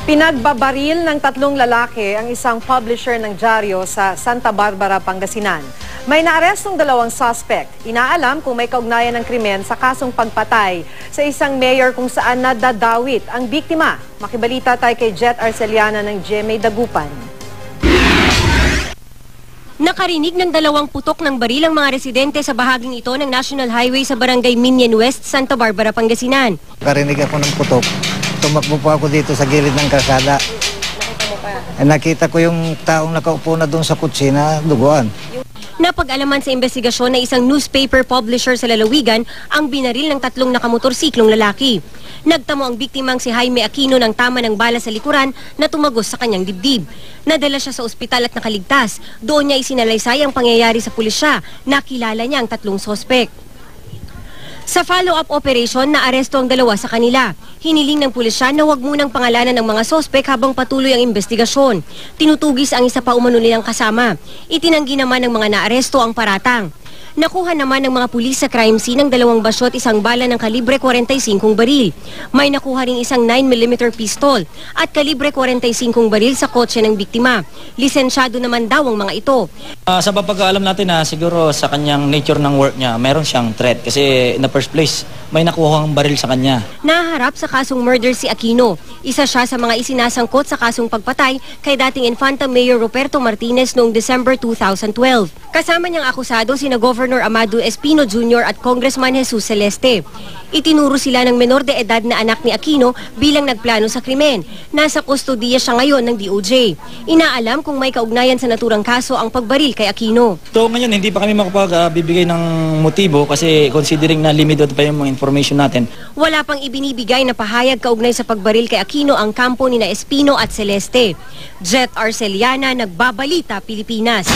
Pinagbabaril ng 3 lalaki ang isang publisher ng dyaryo sa Santa Barbara, Pangasinan. May naarestong 2 suspect. Inaalam kung may kaugnayan ng krimen sa kasong pagpatay sa isang mayor kung saan nadadawit ang biktima. Makibalita tayo kay Jet Arceliana ng GMA Dagupan. Nakarinig ng 2 putok ng baril ang mga residente sa bahaging ito ng National Highway sa Barangay Minian West, Santa Barbara, Pangasinan. Nakarinig ako ng putok. Tumakbo po ako dito sa gilid ng kalsada. Nakita ko yung taong nakaupo na doon sa kutsina, duguan. Napag-alaman sa investigasyon na isang newspaper publisher sa lalawigan ang binaril ng 3 nakamotorsiklong lalaki. Nagtamo ang biktimang si Jaime Aquino ng tama ng bala sa likuran na tumagos sa kanyang dibdib. Nadala siya sa ospital at nakaligtas. Doon niya isinalaysay ang pangyayari sa pulisya. Nakilala niya ang 3 sospek. Sa follow-up operation, naaresto ang 2 sa kanila. Hiniling ng pulisya na huwag munang pangalanan ng mga sospek habang patuloy ang investigasyon. Tinutugis ang isa pa umano nilang kasama. Itinanggi naman ng mga naaresto ang paratang. Nakuha naman ng mga pulis sa crime scene ng 2 basyo at isang bala ng kalibre 45 baril. May nakuha ring isang 9mm pistol at kalibre 45 baril sa kotse ng biktima. Lisensyado naman daw ang mga ito. Sa pagkakaalam natin na siguro sa kanyang nature ng work niya, mayroon siyang threat kasi in the first place, may nakuhang baril sa kanya. Naharap sa kasong murder si Aquino. Isa siya sa mga isinasangkot sa kasong pagpatay kay dating Infanta Mayor Roberto Martinez noong December 2012. Kasama niyang akusado sina Governor Amado Espino Jr. at Congressman Jesus Celeste. Itinuro sila ng menor de edad na anak ni Aquino bilang nagplano sa krimen. Nasa kustodiya siya ngayon ng DOJ. Inaalam kung may kaugnayan sa naturang kaso ang pagbaril kay Aquino. So ngayon hindi pa kami makapagbibigay ng motibo kasi considering na limited pa yung mga information natin. Wala pang ibinibigay na pahayag kaugnay sa pagbaril kay Aquino ang kampo ni na Espino at Celeste. Jet Arceliana, Nagbabalita, Pilipinas.